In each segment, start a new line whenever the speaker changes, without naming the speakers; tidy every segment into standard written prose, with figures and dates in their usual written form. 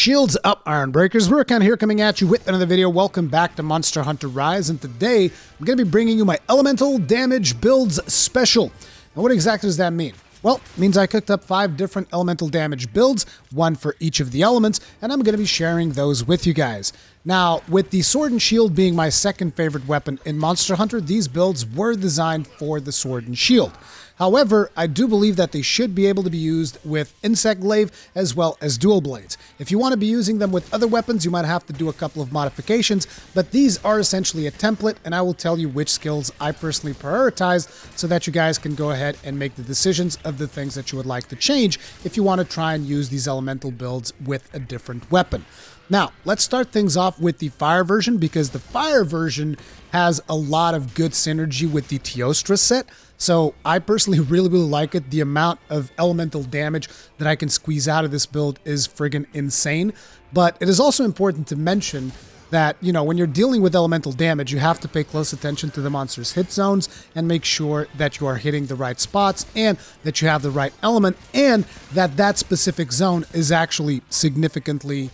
Shields up, Iron Breakers. Rurikhan here coming at you with another video. Welcome back to Monster Hunter Rise, and today I'm going to be bringing you my Elemental Damage Builds Special. And what exactly does that mean? Well, it means I cooked up 5 different elemental damage builds, one for each of the elements, and I'm going to be sharing those with you guys. Now, with the Sword and Shield being my second favorite weapon in Monster Hunter, these builds were designed for the Sword and Shield. However, I do believe that they should be able to be used with Insect Glaive as well as Dual Blades. If you want to be using them with other weapons, you might have to do a couple of modifications, but these are essentially a template, and I will tell you which skills I personally prioritize so that you guys can go ahead and make the decisions of the things that you would like to change if you want to try and use these elemental builds with a different weapon. Now, let's start things off with the Fire version, because the Fire version has a lot of good synergy with the Teostra set. So I personally really like it. The amount of elemental damage that I can squeeze out of this build is friggin' insane. But it is also important to mention that, you know, when you're dealing with elemental damage, you have to pay close attention to the monster's hit zones and make sure that you are hitting the right spots and that you have the right element and that that specific zone is actually significantly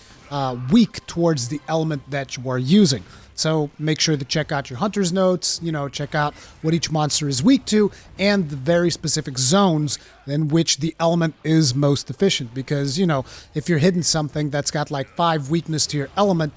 weak towards the element that you are using. So make sure to check out your hunter's notes, you know, check out what each monster is weak to and the very specific zones in which the element is most efficient. Because, you know, if you're hitting something that's got like 5 weakness to your element,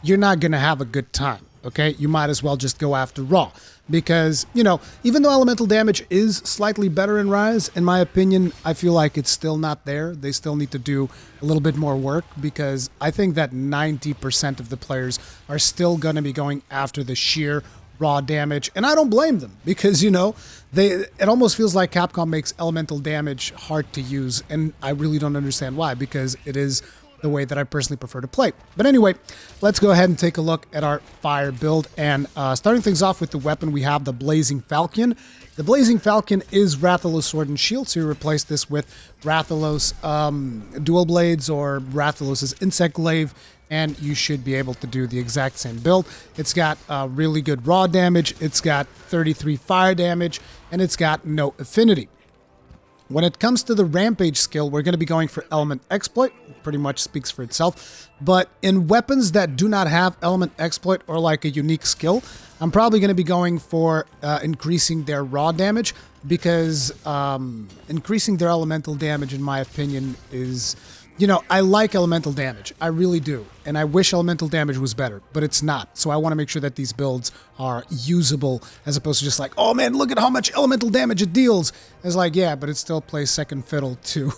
you're not going to have a good time. Okay, you might as well just go after raw, because, you know, even though elemental damage is slightly better in Rise, in my opinion, I feel like it's still not there. They still need to do a little bit more work, because I think that 90% of the players are still going to be going after the sheer raw damage, and I don't blame them, because, you know, it almost feels like Capcom makes elemental damage hard to use, and I really don't understand why, because it is the way that I personally prefer to play. But anyway, let's go ahead and take a look at our Fire build. And starting things off with the weapon, we have the Blazing Falcon. The Blazing Falcon is Rathalos Sword and Shield, so you replace this with Rathalos Dual Blades or Rathalos' Insect Glaive, and you should be able to do the exact same build. It's got really good raw damage, it's got 33 fire damage, and it's got no affinity. When it comes to the Rampage skill, we're going to be going for Element Exploit. It pretty much speaks for itself. But in weapons that do not have Element Exploit or like a unique skill, I'm probably going to be going for increasing their raw damage, because increasing their elemental damage, in my opinion, is... You know, I like elemental damage. I really do. And I wish elemental damage was better, but it's not. So I want to make sure that these builds are usable, as opposed to just like, oh man, look at how much elemental damage it deals. It's like, yeah, but it still plays second fiddle to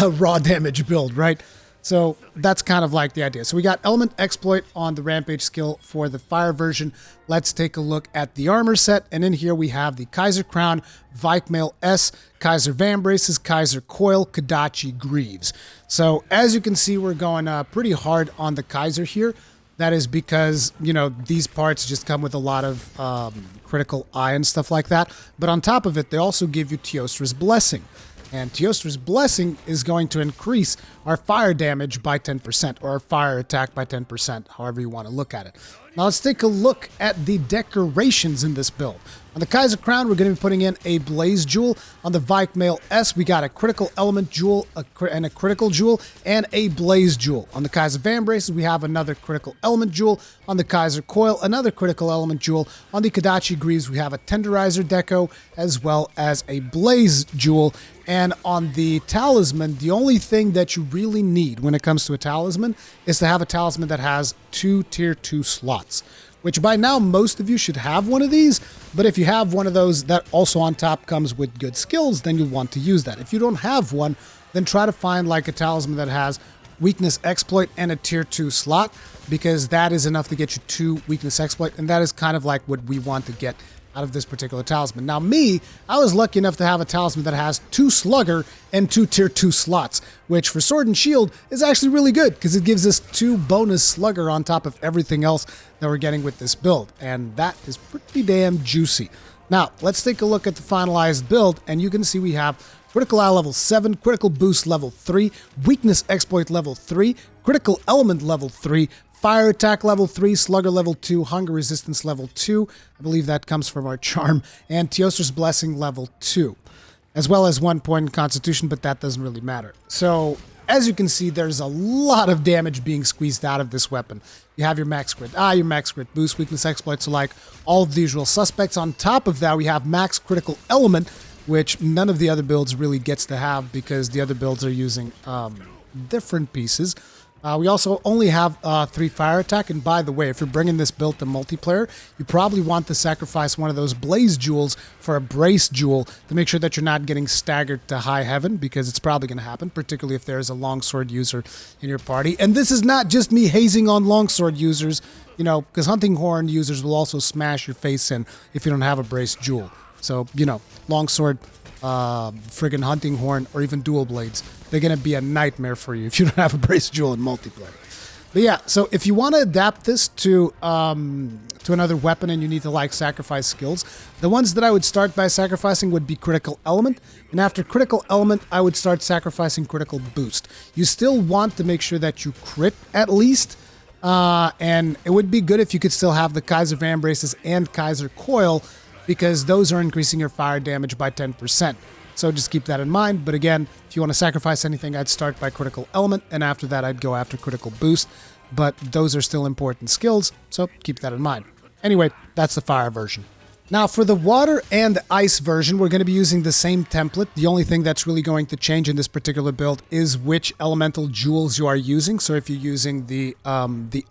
a raw damage build, right? So that's kind of like the idea. So we got Element Exploit on the Rampage skill for the Fire version. Let's take a look at the armor set. And in here we have the Kaiser Crown, Vikemail S, Kaiser Vambraces, Kaiser Coil, Kodachi Greaves. So as you can see, we're going pretty hard on the Kaiser here. That is because, you know, these parts just come with a lot of critical eye and stuff like that. But on top of it, they also give you Teostra's Blessing. And Teostra's Blessing is going to increase our fire damage by 10%, or our fire attack by 10%, however you want to look at it. Now let's take a look at the decorations in this build. On the Kaiser Crown, we're going to be putting in a Blaze Jewel. On the Vikemail S, we got a Critical Element Jewel and a Critical Jewel and a Blaze Jewel. On the Kaiser Vambraces, we have another Critical Element Jewel. On the Kaiser Coil, another Critical Element Jewel. On the Kodachi Greaves, we have a Tenderizer Deco as well as a Blaze Jewel. And on the Talisman, the only thing that you really need when it comes to a Talisman is to have a Talisman that has 2 Tier 2 slots, which by now most of you should have one of these. But if you have one of those that also on top comes with good skills, then you'll want to use that. If you don't have one, then try to find like a Talisman that has Weakness Exploit and a Tier 2 slot, because that is enough to get you 2 Weakness Exploit, and that is kind of like what we want to get out of this particular Talisman. Now me, I was lucky enough to have a Talisman that has 2 Slugger and 2 Tier 2 slots, which for Sword and Shield is actually really good, because it gives us 2 bonus Slugger on top of everything else that we're getting with this build, and that is pretty damn juicy. Now, let's take a look at the finalized build, and you can see we have Critical Eye level 7, Critical Boost level 3, Weakness Exploit level 3, Critical Element level 3, Fire Attack level 3, Slugger level 2, Hunger Resistance level 2, I believe that comes from our Charm, and Teostra's Blessing level 2, as well as 1 point in Constitution, but that doesn't really matter. So as you can see, there's a lot of damage being squeezed out of this weapon. You have your max crit, your max crit boost, weakness exploits alike, all of the usual suspects. On top of that, we have max critical element, which none of the other builds really gets to have because the other builds are using different pieces. We also only have 3 fire attack, and by the way, if you're bringing this build to multiplayer, you probably want to sacrifice one of those blaze jewels for a brace jewel to make sure that you're not getting staggered to high heaven, because it's probably going to happen, particularly if there's a longsword user in your party. And this is not just me hazing on longsword users, you know, because hunting horn users will also smash your face in if you don't have a brace jewel. So, you know, longsword, friggin' hunting horn, or even dual blades, they're gonna be a nightmare for you if you don't have a brace jewel in multiplayer. But yeah, so if you want to adapt this to another weapon and you need to like sacrifice skills, the ones that I would start by sacrificing would be critical element, and after critical element I would start sacrificing critical boost. You still want to make sure that you crit at least, and it would be good if you could still have the Kaiser Van Braces and Kaiser Coil, because those are increasing your fire damage by 10%. So just keep that in mind. But again, if you want to sacrifice anything, I'd start by critical element, and after that I'd go after critical boost. But those are still important skills, so keep that in mind. Anyway, that's the fire version. Now for the water and ice version, we're going to be using the same template. The only thing that's really going to change in this particular build is which elemental jewels you are using. So if you're using the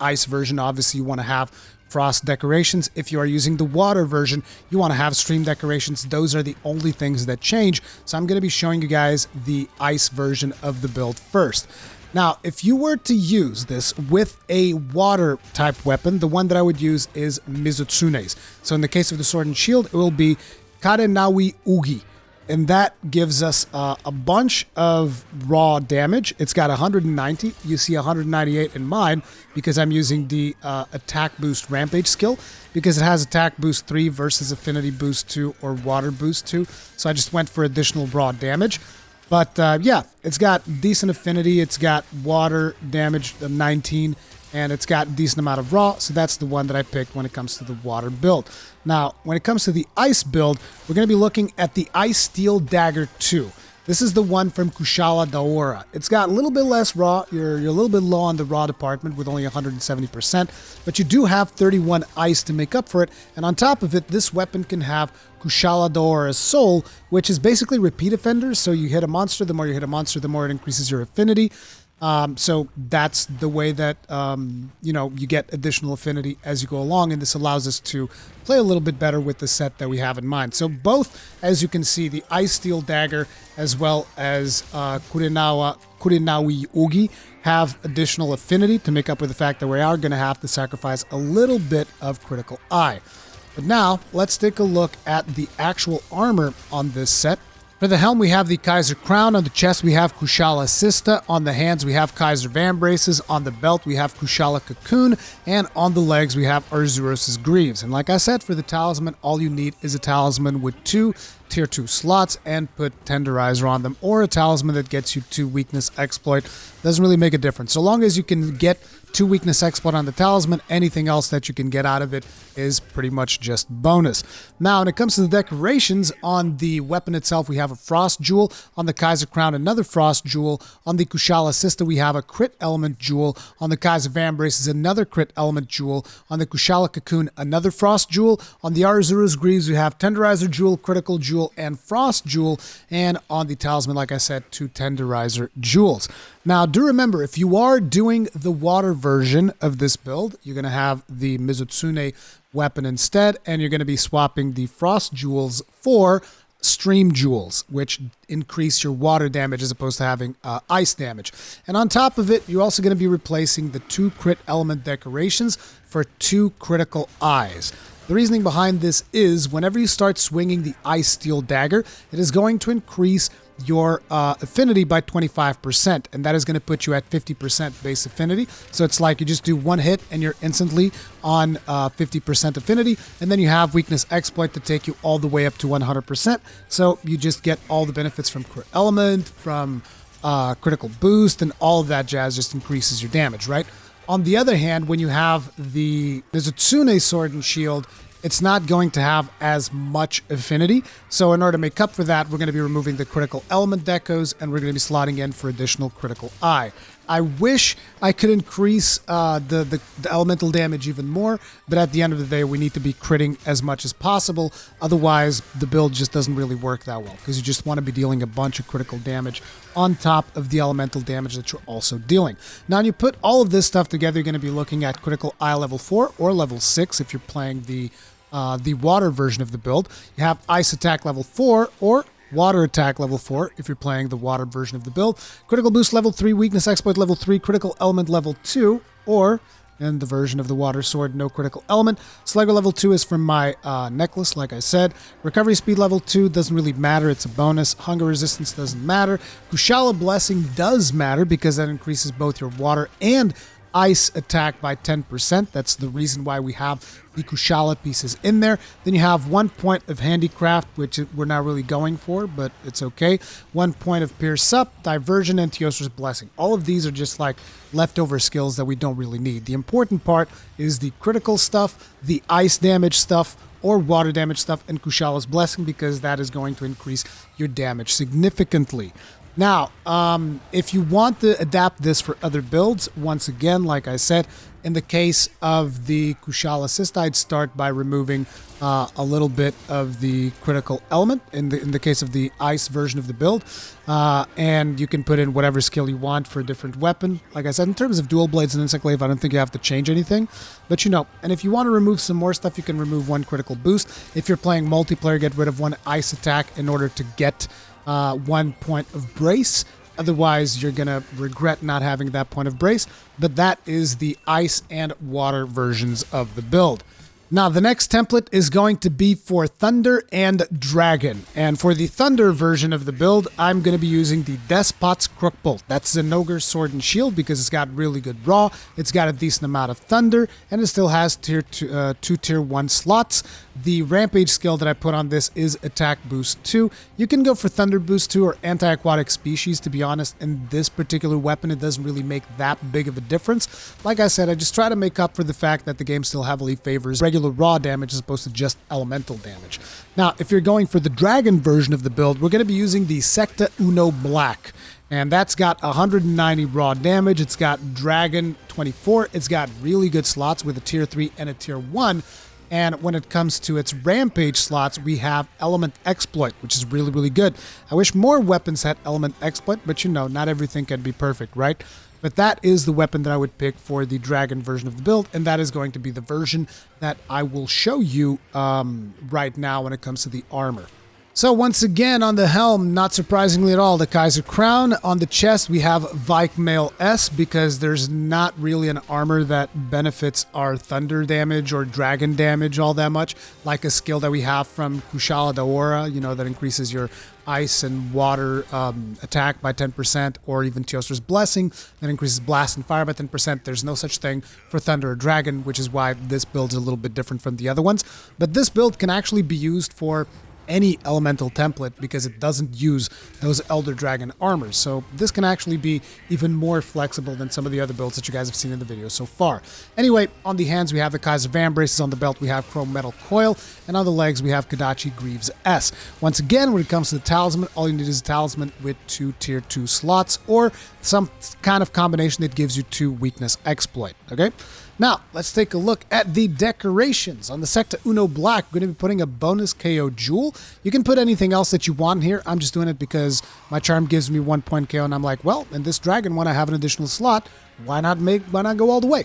ice version, obviously you want to have frost decorations. If you are using the water version, you want to have stream decorations. Those are the only things that change. So I'm going to be showing you guys the ice version of the build first. Now, if you were to use this with a water type weapon, the one that I would use is Mizutsune's. So in the case of the sword and shield, it will be Karenawi Ugi. And that gives us a bunch of raw damage. It's got 190. You see 198 in mine because I'm using the attack boost rampage skill, because it has attack boost 3 versus affinity boost 2 or water boost 2. So I just went for additional raw damage. But yeah, it's got decent affinity. It's got water damage of 19. And it's got a decent amount of raw, so that's the one that I picked when it comes to the water build. Now, when it comes to the ice build, we're going to be looking at the Ice Steel Dagger 2. This is the one from Kushala Daora. It's got a little bit less raw. You're a little bit low on the raw department with only 170%, but you do have 31 ice to make up for it. And on top of it, this weapon can have Kushala Daora's Soul, which is basically repeat offenders. So you hit a monster, the more you hit a monster, the more it increases your affinity. So that's the way that, you know, you get additional affinity as you go along, and this allows us to play a little bit better with the set that we have in mind. So both, as you can see, the Ice Steel Dagger as well as Karenawi Ugi have additional affinity to make up with the fact that we are going to have to sacrifice a little bit of critical eye. But now, let's take a look at the actual armor on this set. For the helm, we have the Kaiser Crown. On the chest, we have Kushala Sista. On the hands, we have Kaiser Van Braces. On the belt, we have Kushala Cocoon. And on the legs, we have Arzuros' Greaves. And like I said, for the talisman, all you need is a talisman with 2 tier 2 slots and put Tenderizer on them, or a talisman that gets you 2 weakness exploit. Doesn't really make a difference. So long as you can get 2 weakness exploit on the talisman, anything else that you can get out of it is pretty much just bonus. Now, when it comes to the decorations, on the weapon itself, we have a Frost Jewel. On the Kaiser Crown, another Frost Jewel. On the Kushala Sista, we have a Crit Element Jewel. On the Kaiser Van Braces, another Crit Element Jewel. On the Kushala Cocoon, another Frost Jewel. On the Arzuros' Greaves, we have Tenderizer Jewel, Critical Jewel, and Frost Jewel. And on the talisman, like I said, 2 Tenderizer Jewels. Now, do remember, if you are doing the water version of this build, you're going to have the Mizutsune weapon instead, and you're going to be swapping the Frost Jewels for Stream Jewels, which increase your water damage as opposed to having ice damage. And on top of it, you're also going to be replacing the 2 crit element decorations for 2 critical eyes. The reasoning behind this is whenever you start swinging the Ice Steel Dagger, it is going to increase your affinity by 25%, and that is going to put you at 50% base affinity. So it's like you just do one hit and you're instantly on 50% affinity, and then you have weakness exploit to take you all the way up to 100%. So you just get all the benefits from crit element, from critical boost, and all of that jazz just increases your damage, right? On the other hand, when you have the Mizutsune Sword and Shield, it's not going to have as much affinity. So in order to make up for that, we're going to be removing the critical element decos, and we're going to be slotting in for additional critical eye. I wish I could increase the elemental damage even more, but at the end of the day, we need to be critting as much as possible. Otherwise, the build just doesn't really work that well, because you just want to be dealing a bunch of critical damage on top of the elemental damage that you're also dealing. Now, when you put all of this stuff together, you're going to be looking at critical eye level 4 or level 6 if you're playing the water version of the build. You have ice attack level 4 or water attack level 4 if you're playing the water version of the build. Critical boost level 3, weakness exploit level 3, critical element level 2, or in the version of the water sword, no critical element. Slugger level 2 is from my necklace, like I said. Recovery speed level 2 doesn't really matter, it's a bonus. Hunger resistance doesn't matter. Kushala blessing does matter because that increases both your water and ice attack by 10%. That's the reason why we have the Kushala pieces in there. Then you have 1 point of handicraft, which we're not really going for, but it's okay. 1 point of pierce up, diversion, and Teostra's blessing. All of these are just like leftover skills that we don't really need. The important part is the critical stuff, the ice damage stuff, or water damage stuff, and Kushala's blessing, because that is going to increase your damage significantly. Now, if you want to adapt this for other builds, once again, like I said, in the case of the Kushala assist, I'd start by removing a little bit of the critical element in the case of the ice version of the build, and you can put in whatever skill you want for a different weapon. Like I said, in terms of Dual Blades and Insect Glaive, I don't think you have to change anything, but you know. And if you want to remove some more stuff, you can remove 1 critical boost. If you're playing multiplayer, get rid of 1 ice attack in order to get 1 point of brace. Otherwise, you're going to regret not having that point of brace. But that is the ice and water versions of the build. Now, the next template is going to be for Thunder and Dragon. And for the Thunder version of the build, I'm going to be using the Despot's Crookbolt. That's Zinogre's Sword and Shield because it's got really good raw, it's got a decent amount of Thunder, and it still has two Tier 1 slots. The Rampage skill that I put on this is Attack Boost 2. You can go for Thunder Boost 2 or Anti-Aquatic Species. To be honest, in this particular weapon, it doesn't really make that big of a difference. Like I said, I just try to make up for the fact that the game still heavily favors regular raw damage as opposed to just elemental damage. Now, if you're going for the Dragon version of the build, we're going to be using the Secta Uno Black. And that's got 190 raw damage. It's got Dragon 24. It's got really good slots with a Tier 3 and a Tier 1. And when it comes to its Rampage slots, we have Element Exploit, which is really, really good. I wish more weapons had Element Exploit, but you know, not everything can be perfect, right? But that is the weapon that I would pick for the Dragon version of the build, and that is going to be the version that I will show you right now when it comes to the armor. So once again, on the helm, not surprisingly at all, the Kaiser Crown. On the chest, we have Vikemail S, because there's not really an armor that benefits our thunder damage or dragon damage all that much, like a skill that we have from Kushala Daora, you know, that increases your ice and water attack by 10%, or even Teostra's Blessing that increases blast and fire by 10%. There's no such thing for Thunder or Dragon, which is why this build is a little bit different from the other ones. But this build can actually be used for any elemental template because it doesn't use those Elder Dragon armors. So this can actually be even more flexible than some of the other builds that you guys have seen in the video so far. Anyway, on the hands we have the Kaiser Van Braces, on the belt we have Chrome Metal Coil, and on the legs we have Kodachi Greaves S. Once again, when it comes to the talisman, all you need is a talisman with 2 Tier 2 slots or some kind of combination that gives you 2 weakness exploit, okay? Now, let's take a look at the decorations. On the Secta Uno Black, we're going to be putting a bonus KO jewel. You can put anything else that you want here. I'm just doing it because my charm gives me 1 point KO, and I'm like, well, in this dragon one, I have an additional slot. Why not go all the way?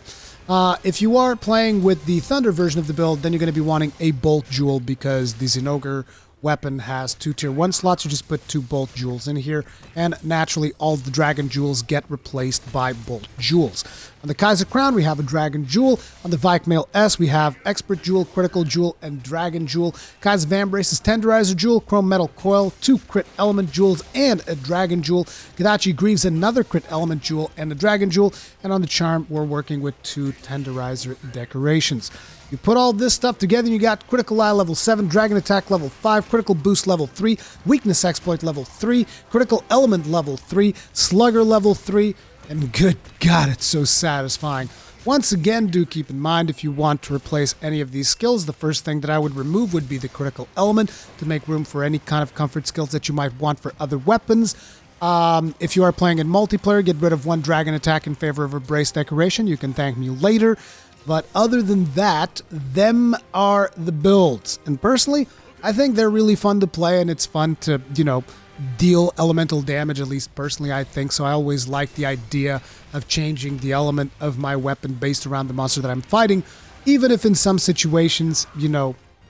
If you are playing with the Thunder version of the build, then you're going to be wanting a Bolt Jewel because the Zinogre weapon has 2 Tier 1 slots. You just put 2 Bolt Jewels in here, and naturally all the Dragon Jewels get replaced by Bolt Jewels. On the Kaiser Crown, we have a Dragon Jewel. On the Vikemail S, we have Expert Jewel, Critical Jewel, and Dragon Jewel. Kaiser Van Braces Tenderizer Jewel, Chrome Metal Coil, 2 Crit Element Jewels, and a Dragon Jewel. Kodachi Greaves, another Crit Element Jewel, and a Dragon Jewel. And on the charm, we're working with 2 Tenderizer decorations. You put all this stuff together and you got Critical Eye level 7, Dragon Attack level 5, Critical Boost level 3, Weakness Exploit level 3, Critical Element level 3, Slugger level 3, and good God, it's so satisfying. Once again, do keep in mind if you want to replace any of these skills, the first thing that I would remove would be the critical element to make room for any kind of comfort skills that you might want for other weapons. If you are playing in multiplayer, get rid of one dragon attack in favor of a brace decoration. You can thank me later. But other than that, them are the builds. And personally, I think they're really fun to play, and it's fun to, deal elemental damage, at least personally I think so. I always like the idea of changing the element of my weapon based around the monster that I'm fighting, even if in some situations,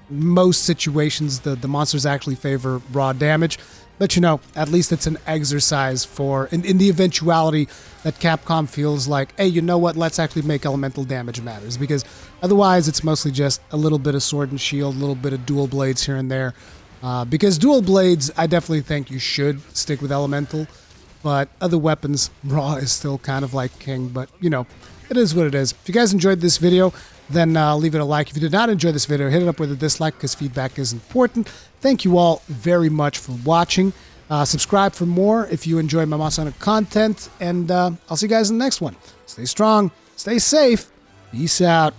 most situations the monsters actually favor raw damage. But at least it's an exercise for, in the eventuality that Capcom feels like, hey, you know what, let's actually make elemental damage matters, because otherwise it's mostly just a little bit of sword and shield, a little bit of dual blades here and there. Because dual blades, I definitely think you should stick with elemental, but other weapons, raw is still kind of like king, but it is what it is. If you guys enjoyed this video, then leave it a like. If you did not enjoy this video, hit it up with a dislike, because feedback is important. Thank you all very much for watching. Subscribe for more if you enjoy my Monster Hunter content, and I'll see you guys in the next one. Stay strong, stay safe, peace out.